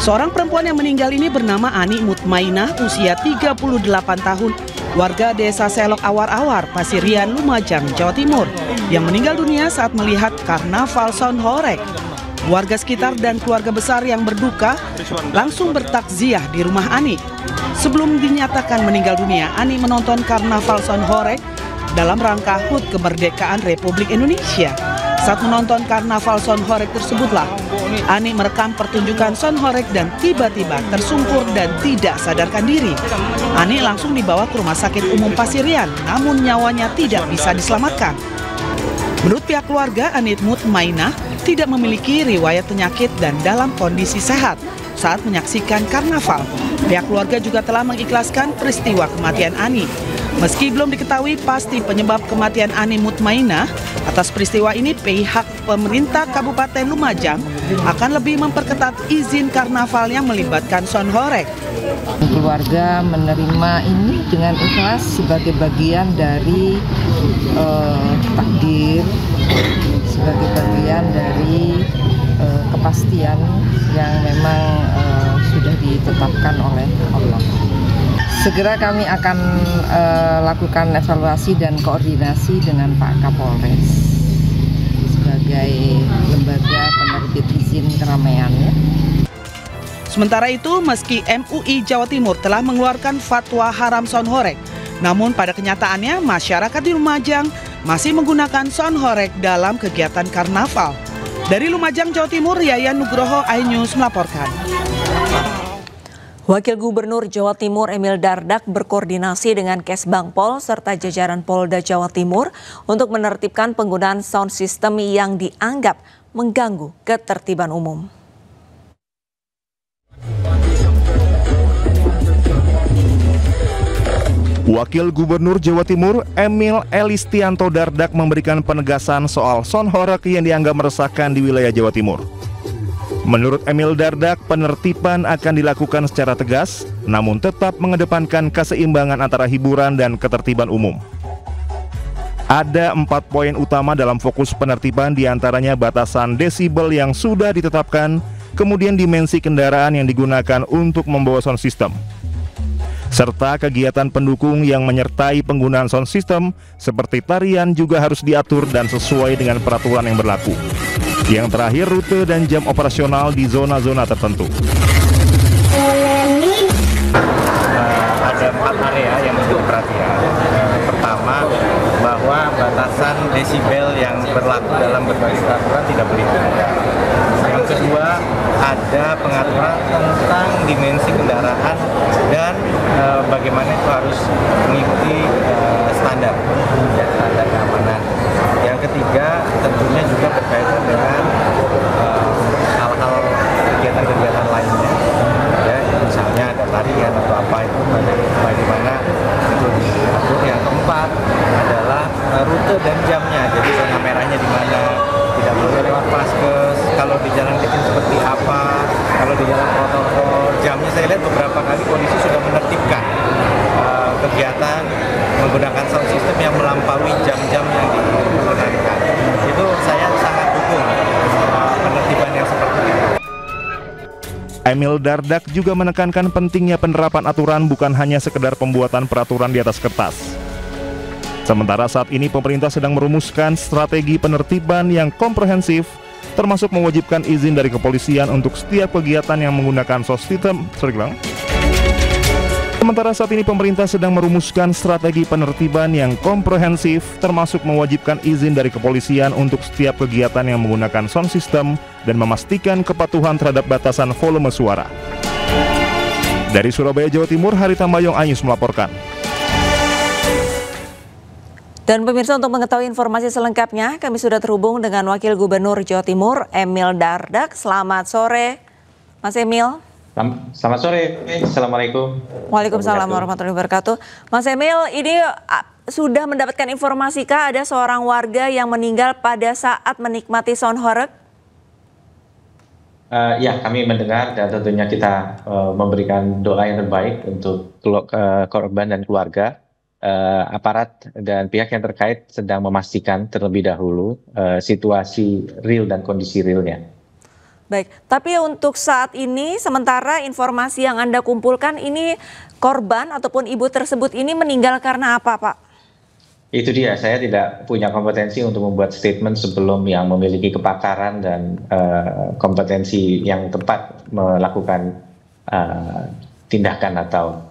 Seorang perempuan yang meninggal ini bernama Ani Mutmainah, usia 38 tahun, warga desa Selok Awar-Awar, Pasirian, Lumajang, Jawa Timur, yang meninggal dunia saat melihat karnaval Son Horeg. Warga sekitar dan keluarga besar yang berduka langsung bertakziah di rumah Ani. Sebelum dinyatakan meninggal dunia, Ani menonton karnaval Son Horeg dalam rangka HUT Kemerdekaan Republik Indonesia. Saat menonton karnaval Son Horeg tersebutlah Ani merekam pertunjukan Son Horeg dan tiba-tiba tersungkur dan tidak sadarkan diri. Ani langsung dibawa ke Rumah Sakit Umum Pasirian, namun nyawanya tidak bisa diselamatkan. Menurut pihak keluarga, Ani Mutmainah tidak memiliki riwayat penyakit dan dalam kondisi sehat saat menyaksikan karnaval. Pihak keluarga juga telah mengikhlaskan peristiwa kematian Ani. Meski belum diketahui pasti penyebab kematian Ani Mutmainah, atas peristiwa ini pihak pemerintah Kabupaten Lumajang akan lebih memperketat izin karnaval yang melibatkan Son Horeg. Keluarga menerima ini dengan ikhlas sebagai bagian dari takdir, sebagai bagian dari kepastian yang memang sudah ditetapkan oleh Allah. Segera kami akan lakukan evaluasi dan koordinasi dengan Pak Kapolres sebagai lembaga penerbit izin keramaian. Sementara itu, meski MUI Jawa Timur telah mengeluarkan fatwa haram Son Horeg, namun pada kenyataannya masyarakat di Lumajang masih menggunakan Son Horeg dalam kegiatan karnaval. Dari Lumajang, Jawa Timur, Yayan Nugroho, iNews melaporkan. Wakil Gubernur Jawa Timur Emil Dardak berkoordinasi dengan Kesbangpol serta jajaran Polda Jawa Timur untuk menertibkan penggunaan sound system yang dianggap mengganggu ketertiban umum. Wakil Gubernur Jawa Timur Emil Elistianto Dardak memberikan penegasan soal Son Horeg yang dianggap meresahkan di wilayah Jawa Timur. Menurut Emil Dardak, penertiban akan dilakukan secara tegas, namun tetap mengedepankan keseimbangan antara hiburan dan ketertiban umum. Ada 4 poin utama dalam fokus penertiban, diantaranya batasan desibel yang sudah ditetapkan, kemudian dimensi kendaraan yang digunakan untuk membawa sound system, serta kegiatan pendukung yang menyertai penggunaan sound system seperti tarian juga harus diatur dan sesuai dengan peraturan yang berlaku. Yang terakhir, rute dan jam operasional di zona-zona tertentu. Ada 4 area yang menjadi perhatian. Pertama, bahwa batasan desibel yang berlaku dalam berbagai peraturan tidak boleh dilanggar. Yang kedua, ada pengaturan tentang dimensi kendaraan dan bagaimana itu harus mengikuti standar keamanan. Yang ketiga, tentunya juga berkaitan dengan hal-hal kegiatan-kegiatan lainnya, ya, misalnya ada tarian atau apa itu bagaimana itu diatur. Yang keempat adalah rute dan jamnya, jadi zona merahnya di mana, tidak boleh lewat Paskes, kalau di jalan kecil seperti apa, kalau di jalan protokol jamnya. Saya lihat beberapa kali kondisi sudah menertibkan kegiatan menggunakan sound system yang melampaui jam-jam yang diperkenankan. Itu saya sangat dukung penertiban yang seperti itu. Emil Dardak juga menekankan pentingnya penerapan aturan bukan hanya sekedar pembuatan peraturan di atas kertas. Sementara saat ini pemerintah sedang merumuskan strategi penertiban yang komprehensif, termasuk mewajibkan izin dari kepolisian untuk setiap kegiatan yang menggunakan sound system. Sementara saat ini pemerintah sedang merumuskan strategi penertiban yang komprehensif, termasuk mewajibkan izin dari kepolisian untuk setiap kegiatan yang menggunakan sound system dan memastikan kepatuhan terhadap batasan volume suara. Dari Surabaya, Jawa Timur, Hari Tambayong, iNews melaporkan. Dan pemirsa, untuk mengetahui informasi selengkapnya, kami sudah terhubung dengan Wakil Gubernur Jawa Timur Emil Dardak. Selamat sore, Mas Emil. Selamat sore, Assalamualaikum. Waalaikumsalam warahmatullahi wabarakatuh. Mas Emil, ini sudah mendapatkan informasikah ada seorang warga yang meninggal pada saat menikmati Son Horeg? Ya, kami mendengar dan tentunya kita memberikan doa yang terbaik untuk korban dan keluarga. Aparat dan pihak yang terkait sedang memastikan terlebih dahulu situasi real dan kondisi realnya. Baik, tapi untuk saat ini sementara informasi yang Anda kumpulkan ini korban ataupun ibu tersebut ini meninggal karena apa, Pak? Itu dia, saya tidak punya kompetensi untuk membuat statement sebelum yang memiliki kepakaran dan kompetensi yang tepat melakukan tindakan atau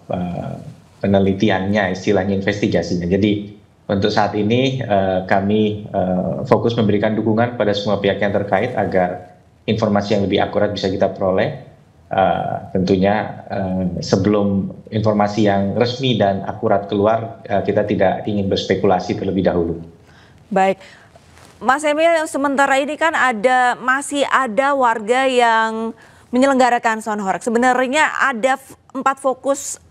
penelitiannya, istilahnya investigasinya. Jadi untuk saat ini kami fokus memberikan dukungan pada semua pihak yang terkait agar informasi yang lebih akurat bisa kita peroleh. Tentunya sebelum informasi yang resmi dan akurat keluar, kita tidak ingin berspekulasi terlebih dahulu. Baik, Mas Emil, sementara ini kan masih ada warga yang menyelenggarakan Sound Horeg. Sebenarnya ada 4 fokus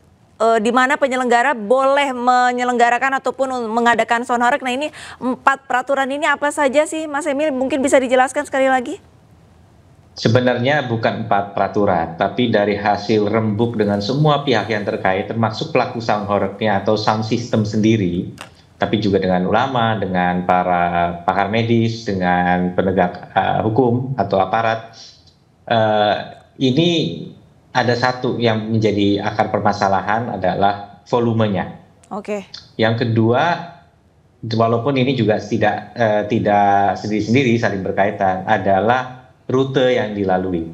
di mana penyelenggara boleh menyelenggarakan ataupun mengadakan Sound Horeg. Nah, ini 4 peraturan ini apa saja sih, Mas Emil? Mungkin bisa dijelaskan sekali lagi? Sebenarnya bukan 4 peraturan, tapi dari hasil rembuk dengan semua pihak yang terkait, termasuk pelaku sound horeg-nya atau sound system sendiri, tapi juga dengan ulama, dengan para pakar medis, dengan penegak hukum atau aparat. Ini ada satu yang menjadi akar permasalahan adalah volumenya. Oke. Yang kedua, walaupun ini juga tidak sendiri-sendiri saling berkaitan, adalah rute yang dilalui.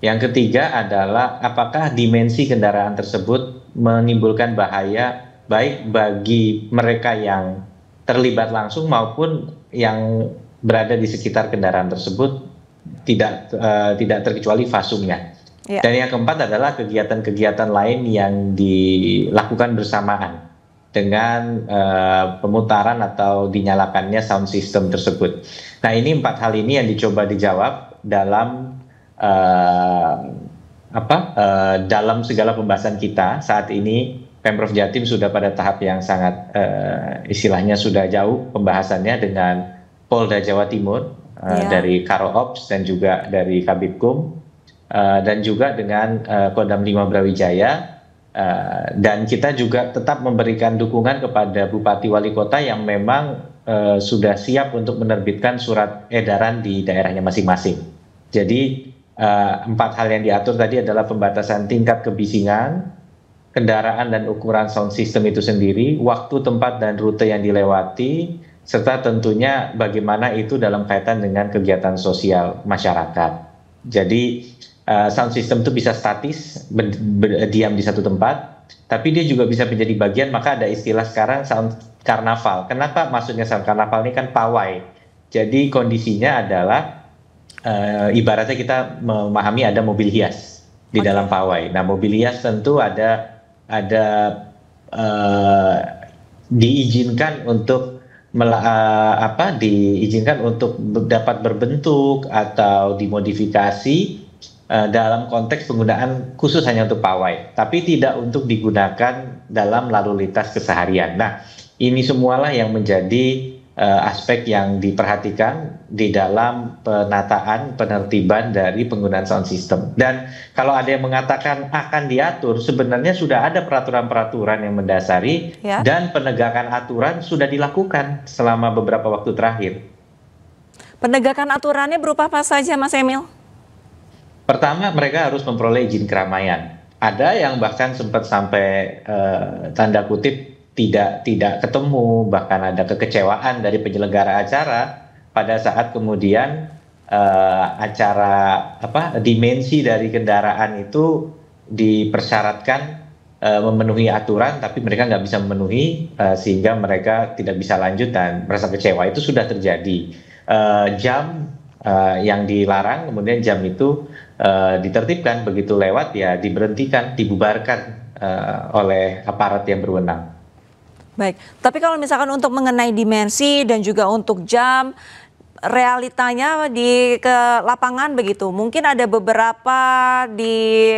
Yang ketiga adalah apakah dimensi kendaraan tersebut menimbulkan bahaya baik bagi mereka yang terlibat langsung maupun yang berada di sekitar kendaraan tersebut, tidak terkecuali fasumnya. Ya. Dan yang keempat adalah kegiatan-kegiatan lain yang dilakukan bersamaan dengan pemutaran atau dinyalakannya sound system tersebut. Nah, ini 4 hal ini yang dicoba dijawab dalam dalam segala pembahasan kita. Saat ini Pemprov Jatim sudah pada tahap yang sangat istilahnya sudah jauh pembahasannya dengan Polda Jawa Timur, dari Karo Ops dan juga dari Kabitkum, dan juga dengan Kodam 5 Brawijaya. Dan kita juga tetap memberikan dukungan kepada Bupati Wali Kota yang memang sudah siap untuk menerbitkan surat edaran di daerahnya masing-masing. Jadi 4 hal yang diatur tadi adalah pembatasan tingkat kebisingan, kendaraan dan ukuran sound system itu sendiri, waktu, tempat, dan rute yang dilewati, serta tentunya bagaimana itu dalam kaitan dengan kegiatan sosial masyarakat. Jadi sound system itu bisa statis, diam di satu tempat, tapi dia juga bisa menjadi bagian, maka ada istilah sekarang sound karnaval. Kenapa maksudnya sound karnaval ini kan pawai. Jadi kondisinya adalah ibaratnya kita memahami ada mobil hias di dalam pawai. Nah, mobil hias tentu diizinkan untuk dapat berbentuk atau dimodifikasi dalam konteks penggunaan khusus hanya untuk pawai, tapi tidak untuk digunakan dalam lalu lintas keseharian. Nah, ini semualah yang menjadi aspek yang diperhatikan di dalam penataan penertiban dari penggunaan sound system. Dan kalau ada yang mengatakan akan diatur, sebenarnya sudah ada peraturan-peraturan yang mendasari, dan penegakan aturan sudah dilakukan selama beberapa waktu terakhir. Penegakan aturannya berupa apa saja, Mas Emil? Pertama, mereka harus memperoleh izin keramaian. Ada yang bahkan sempat sampai tanda kutip tidak ketemu, bahkan ada kekecewaan dari penyelenggara acara pada saat kemudian dimensi dari kendaraan itu dipersyaratkan memenuhi aturan, tapi mereka nggak bisa memenuhi, sehingga mereka tidak bisa lanjut dan merasa kecewa. Itu sudah terjadi. Jam yang dilarang, kemudian jam itu ditertibkan, begitu lewat ya diberhentikan, dibubarkan oleh aparat yang berwenang. Baik, tapi kalau misalkan untuk mengenai dimensi dan juga untuk jam, realitanya ke lapangan begitu. Mungkin ada beberapa di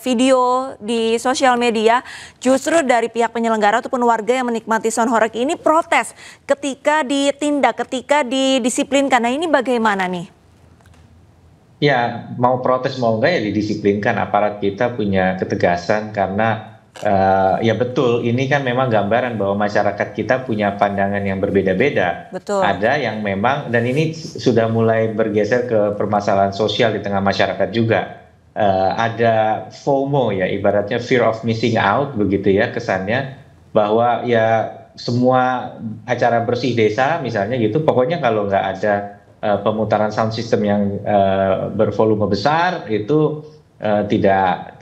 video di sosial media justru dari pihak penyelenggara ataupun warga yang menikmati sound horeg ini protes ketika ditindak, ketika didisiplinkan. Nah, ini bagaimana nih? Ya, mau protes mau enggak ya didisiplinkan. Aparat kita punya ketegasan karena Ya betul, ini kan memang gambaran bahwa masyarakat kita punya pandangan yang berbeda-beda. Betul. Ada yang memang, dan ini sudah mulai bergeser ke permasalahan sosial di tengah masyarakat juga. Ada FOMO ya, ibaratnya fear of missing out begitu ya kesannya, bahwa ya semua acara bersih desa misalnya gitu, pokoknya kalau nggak ada pemutaran sound system yang bervolume besar itu tidak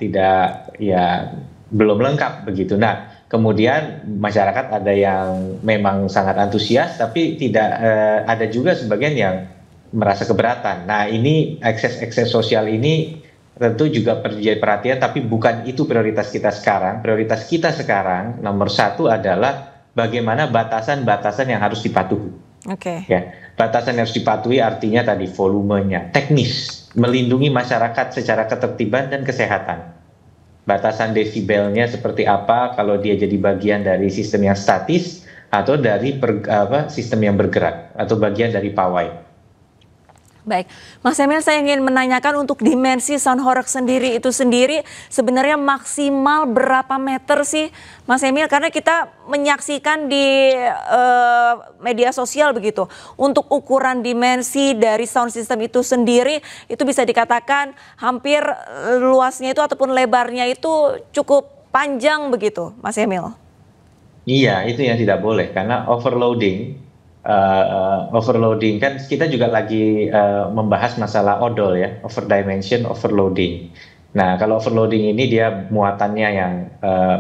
ya belum lengkap begitu. Nah, kemudian masyarakat ada yang memang sangat antusias, tapi tidak ada juga sebagian yang merasa keberatan. Nah, ini ekses sosial ini tentu juga perlu jadi perhatian, tapi bukan itu prioritas kita sekarang. Prioritas kita sekarang nomor satu adalah bagaimana batasan-batasan yang harus dipatuhi. Oke. Ya, batasan yang harus dipatuhi artinya tadi volumenya, teknis, melindungi masyarakat secara ketertiban dan kesehatan. Batasan desibelnya seperti apa kalau dia jadi bagian dari sistem yang statis atau dari sistem yang bergerak atau bagian dari pawai. Baik, Mas Emil, saya ingin menanyakan untuk dimensi sound horeg sendiri itu sendiri sebenarnya maksimal berapa meter sih, Mas Emil? Karena kita menyaksikan di media sosial begitu, untuk ukuran dimensi dari sound system itu sendiri itu bisa dikatakan hampir luasnya itu ataupun lebarnya itu cukup panjang begitu, Mas Emil? Iya, itu yang tidak boleh karena overloading kan kita juga lagi membahas masalah odol ya, overdimension, overloading. Nah, kalau overloading ini dia muatannya yang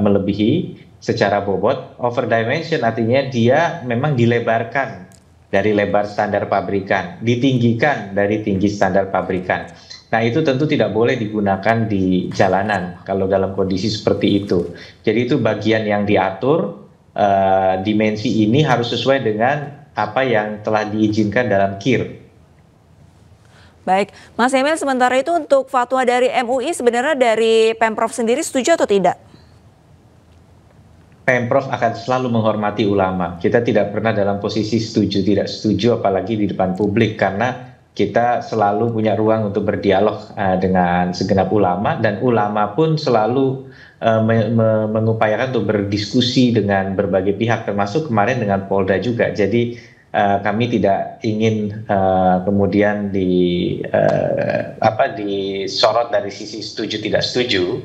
melebihi secara bobot. Overdimension artinya dia memang dilebarkan dari lebar standar pabrikan, ditinggikan dari tinggi standar pabrikan. Nah, itu tentu tidak boleh digunakan di jalanan kalau dalam kondisi seperti itu. Jadi itu bagian yang diatur, dimensi ini harus sesuai dengan apa yang telah diizinkan dalam KIR. Baik, Mas Emil, sementara itu untuk fatwa dari MUI sebenarnya dari Pemprov sendiri setuju atau tidak? Pemprov akan selalu menghormati ulama. Kita tidak pernah dalam posisi setuju, tidak setuju, apalagi di depan publik, karena kita selalu punya ruang untuk berdialog dengan segenap ulama, dan ulama pun selalu mengupayakan untuk berdiskusi dengan berbagai pihak, termasuk kemarin dengan Polda juga. Jadi kami tidak ingin kemudian disorot dari sisi setuju tidak setuju,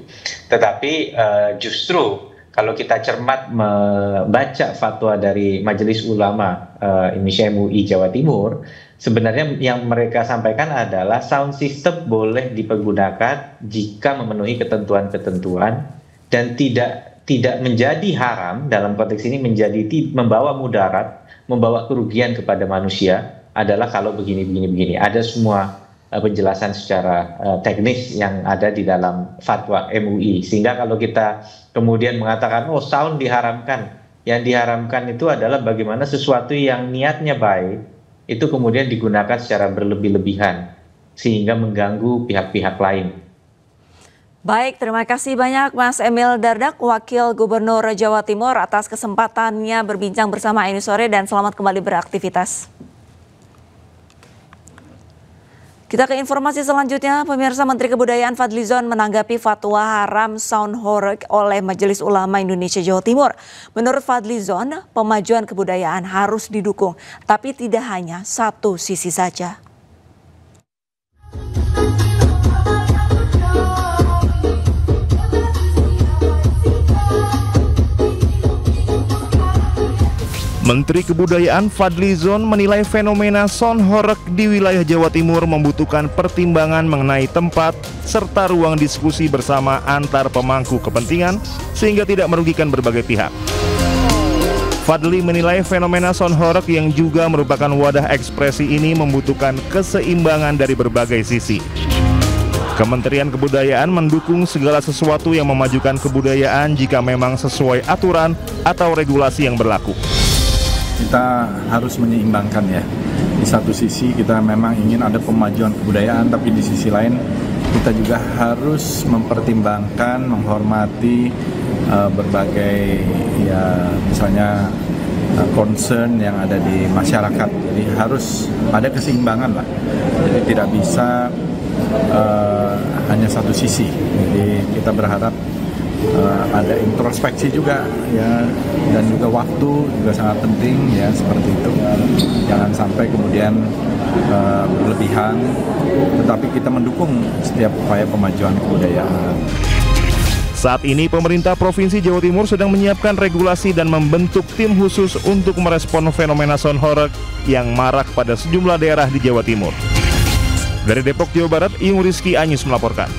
tetapi justru kalau kita cermat membaca fatwa dari Majelis Ulama Indonesia MUI Jawa Timur, sebenarnya yang mereka sampaikan adalah sound system boleh dipergunakan jika memenuhi ketentuan-ketentuan dan tidak menjadi haram, dalam konteks ini menjadi membawa mudarat, membawa kerugian kepada manusia adalah kalau begini. Ada semua penjelasan secara teknis yang ada di dalam fatwa MUI, sehingga kalau kita kemudian mengatakan oh sound diharamkan, yang diharamkan itu adalah bagaimana sesuatu yang niatnya baik itu kemudian digunakan secara berlebih-lebihan sehingga mengganggu pihak-pihak lain. Baik, terima kasih banyak Mas Emil Dardak, Wakil Gubernur Jawa Timur, atas kesempatannya berbincang bersama ini sore, dan selamat kembali beraktivitas. Kita ke informasi selanjutnya, pemirsa. Menteri Kebudayaan Fadlizon menanggapi fatwa haram sound horeg oleh Majelis Ulama Indonesia Jawa Timur. Menurut Fadlizon, pemajuan kebudayaan harus didukung, tapi tidak hanya satu sisi saja. Menteri Kebudayaan Fadlizon menilai fenomena sound horeg di wilayah Jawa Timur membutuhkan pertimbangan mengenai tempat serta ruang diskusi bersama antar pemangku kepentingan sehingga tidak merugikan berbagai pihak. Fadli menilai fenomena sound horeg yang juga merupakan wadah ekspresi ini membutuhkan keseimbangan dari berbagai sisi. Kementerian Kebudayaan mendukung segala sesuatu yang memajukan kebudayaan jika memang sesuai aturan atau regulasi yang berlaku. Kita harus menyeimbangkan ya. Di satu sisi kita memang ingin ada pemajuan kebudayaan, tapi di sisi lain kita juga harus mempertimbangkan, menghormati berbagai ya misalnya concern yang ada di masyarakat. Jadi harus ada keseimbangan lah. Jadi tidak bisa hanya satu sisi. Jadi kita berharap ada introspeksi juga ya, dan juga waktu juga sangat penting ya, seperti itu. Jangan sampai kemudian berlebihan, tetapi kita mendukung setiap upaya pemajuan kebudayaan. Saat ini pemerintah Provinsi Jawa Timur sedang menyiapkan regulasi dan membentuk tim khusus untuk merespon fenomena sound horeg yang marak pada sejumlah daerah di Jawa Timur. Dari Depok, Jawa Barat, Iung Rizky Anyus melaporkan.